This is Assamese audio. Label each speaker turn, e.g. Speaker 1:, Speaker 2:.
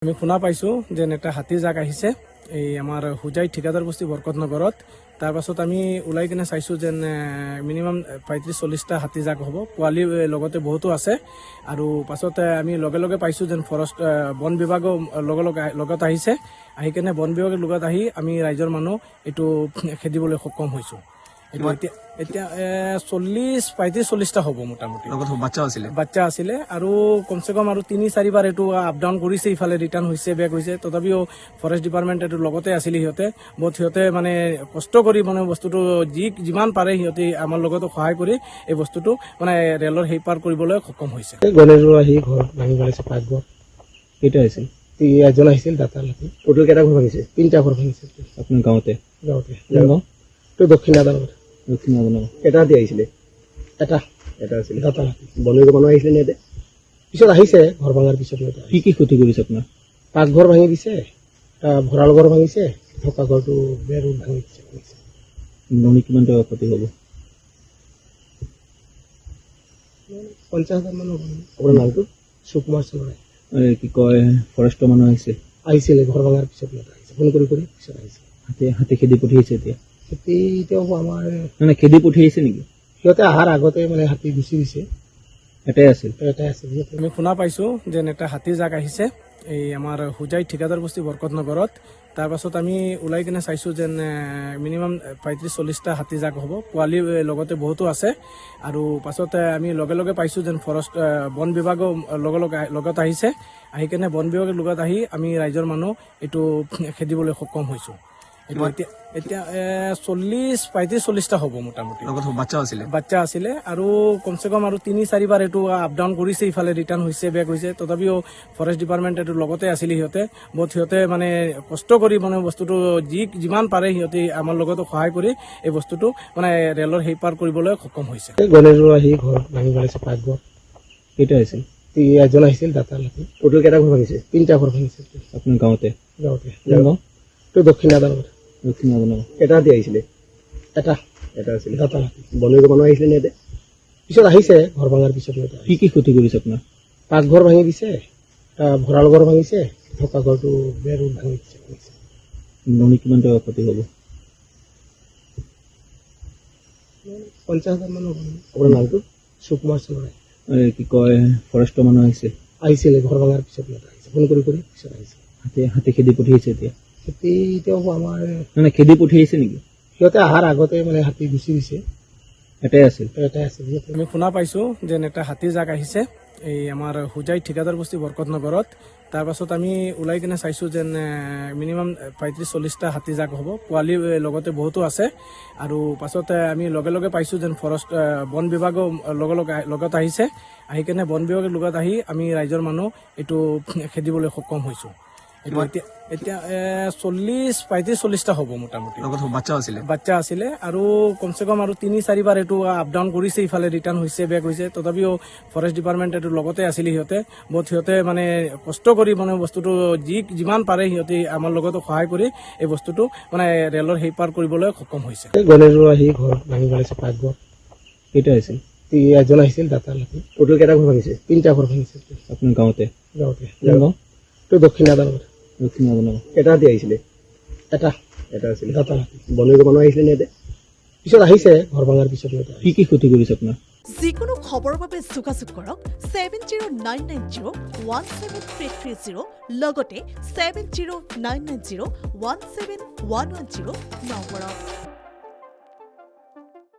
Speaker 1: আমি শুনা পাইছোঁ যে এটা হাতী জাক আহিছে এই আমাৰ হুজাই ঠিকাদাৰ বস্তি বৰকতনগৰত। তাৰপাছত আমি ওলাই কিনে চাইছোঁ যে মিনিমাম 35-40টা হাতী জাক হ'ব, পোৱালি লগতে বহুতো আছে। আৰু পাছতে আমি লগে লগে পাইছোঁ যেন ফৰেষ্ট বন বিভাগো লগত আহিছে। আহি কিনে বন বিভাগৰ লগত আহি আমি ৰাইজৰ মানুহ এইটো খেদিবলৈ সক্ষম হৈছোঁ। এতিয়া 35-40টা হ'ব মোটামুটি। বাচ্চা আছিলে আৰু কমচে কম আৰু 3-4 বাৰ এইটো আপ ডাউন কৰিছে, ইফালে ৰিটাৰ্ণ হৈছে, বেক হৈছে। তথাপিও ফৰেষ্ট ডিপাৰ্টমেণ্ট এইটো লগতে আছিলে। সিহঁতে মানে কষ্ট কৰি মানে বস্তুটো যিমান পাৰে সিহঁতে আমাৰ লগতো সহায় কৰি এই বস্তুটো মানে ৰেলৰ সেই পাৰ কৰিবলৈ সক্ষম হৈছে।
Speaker 2: গণেশৰ আহি ঘৰ ভাঙি পেলাইছে, পাকঘৰ কেইটা আহিছিল? এজন আহিছিল দাঁতাৰ লাগি। টোটেল কেইটা ঘৰ ভাঙিছে? 3টা ঘৰ ভাঙিছে আপোনাৰ গাঁৱতে। তো দক্ষিণ আদালত এটা দি আহিছিলে, এটা আছিল দাঁতাৰ লাগি। বনৰীয়া মানুহ আহিছিলে নে? পিছত আহিছে ঘৰ ভাঙাৰ পিছত। কি কি ক্ষতি কৰিছে আপোনাৰ? পাকঘৰ ভাঙি দিছে, ভঁৰাল ঘৰ ভাঙিছে, থকা ঘৰটো বেৰ ভাঙি দিছে। কিমান টকা ক্ষতি হ'ব? 50,000 মান হ'ব। আপোনাৰ নামটো? সুকুমাৰ চৰাই। কি কয় ফৰেষ্টৰ মানুহ আহিছিলে ঘৰ ভাঙাৰ পিছত আহিছে, ফোন কৰি পিছত আহিছে। হাতী খেদি পঠিয়াইছে। এতিয়াও আমাৰ মানে খেদি পঠিয়াইছে নেকি? সিহঁতে অহাৰ আগতে মানে হাতী গুচি গৈছে। এটাই আছিল।
Speaker 1: আমি শুনা পাইছোঁ যে এটা হাতী জাক আহিছে এই আমাৰ হুজাই ঠিকাদাৰ বস্তি বৰকতনগৰত। তাৰপাছত আমি ওলাই কিনে চাইছোঁ যে মিনিমাম 35-40টা হাতী জাক হ'ব, পোৱালি লগতে বহুতো আছে। আৰু পাছতে আমি লগে লগে পাইছোঁ যেন ফৰেষ্ট বন বিভাগো লগত আহিছে। আহি কিনে বন বিভাগৰ লগত আহি আমি ৰাইজৰ মানুহ এইটো খেদিবলৈ সক্ষম হৈছোঁ। এতিয়া 35-40টা হ'ব মোটামুটি। বাচ্চা আছিলে আৰু কমচে কম আৰু 3-4 বাৰ এইটো আপ ডাউন কৰিছে, ইফালে ৰিটাৰ্ণ হৈছে, বেক হৈছে। তথাপিও ফৰেষ্ট ডিপাৰ্টমেণ্ট এইটো লগতে আছিলে। সিহঁতে মানে কষ্ট কৰি মানে বস্তুটো যিমান পাৰে সিহঁতে আমাৰ লগতো সহায় কৰি এই বস্তুটো মানে ৰেলৰ সেই পাৰ কৰিবলৈ সক্ষম হৈছে।
Speaker 2: গণেশৰ আহি ঘৰ ভাঙি পেলাইছে, পাকঘৰ কেইটা আহিছিল? এজন আহিছিল দাঁতাৰ লাগি। টোটেল কেইটা ঘৰ ভাঙিছে? 3টা ঘৰ ভাঙিছে আপোনাৰ গাঁৱতে। তো দক্ষিণ আদালত এটা দি আহিছিলে, এটা আছিল দাঁতাৰ লাগি। বনৰীয়া মানুহ আহিছিলে নে? পিছত আহিছে ঘৰ ভাঙাৰ পিছত। কি কি ক্ষতি কৰিছে আপোনাৰ? পাকঘৰ ভাঙি দিছে, ভঁৰাল ঘৰ ভাঙিছে, থকা ঘৰটো বেৰ ভাঙি দিছে। কিমান টকা ক্ষতি হ'ব? 50,000 মান হ'ব। আপোনাৰ নামটো? সুকুমাৰ চৰাই। কি কয় ফৰেষ্টৰ মানুহ আহিছিলে ঘৰ ভাঙাৰ পিছত আহিছে, ফোন কৰি পিছত আহিছে। হাতী খেদি পঠিয়াইছে। এতিয়াও আমাৰ মানে খেদি পঠিয়াইছে নেকি? সিহঁতে অহাৰ আগতে মানে হাতী গুচি গৈছে। এটাই আছিল।
Speaker 1: আমি শুনা পাইছোঁ যে এটা হাতী জাক আহিছে এই আমাৰ হুজাই ঠিকাদাৰ বস্তি বৰকতনগৰত। তাৰপাছত আমি ওলাই কিনে চাইছোঁ যে মিনিমাম 35-40টা হাতী জাক হ'ব, পোৱালি লগতে বহুতো আছে। আৰু পাছতে আমি লগে লগে পাইছোঁ যেন ফৰেষ্ট বন বিভাগো লগত আহিছে। আহি কিনে বন বিভাগৰ লগত আহি আমি ৰাইজৰ মানুহ এইটো খেদিবলৈ সক্ষম হৈছোঁ। এতিয়া 35-40টা হ'ব মোটামুটি। বাচ্চা আছিলে আৰু কমচে কম আৰু 3-4 বাৰ এইটো আপ ডাউন কৰিছে, ইফালে ৰিটাৰ্ণ হৈছে, বেক হৈছে। তথাপিও ফৰেষ্ট ডিপাৰ্টমেণ্ট এইটো লগতে আছিলে। সিহঁতে মানে কষ্ট কৰি মানে বস্তুটো যিমান পাৰে সিহঁতে আমাৰ লগতো সহায় কৰি এই বস্তুটো মানে ৰেলৰ সেই পাৰ কৰিবলৈ সক্ষম হৈছে।
Speaker 2: গণেশৰ আহি ঘৰ ভাঙি পেলাইছে, পাকঘৰ কেইটা আহিছিল? এজন আহিছিল দাঁতাৰ লাগি। টোটেল কেইটা ঘৰ ভাঙিছে? 3টা ঘৰ ভাঙিছে আপোনাৰ গাঁৱতে। তো দক্ষিণ আদালত এটা দি আহিছিলে, এটা আছিল দাঁতাৰ লাগি। বনৰীয়া মানুহ আহিছিলে নে? পিছত আহিছে ঘৰ ভাঙাৰ পিছত। কি কি ক্ষতি কৰিছে আপোনাৰ?
Speaker 3: যিকোনো খবৰৰ বাবে যোগাযোগ কৰক 7099017330 লগতে 7099017110 নম্বৰত।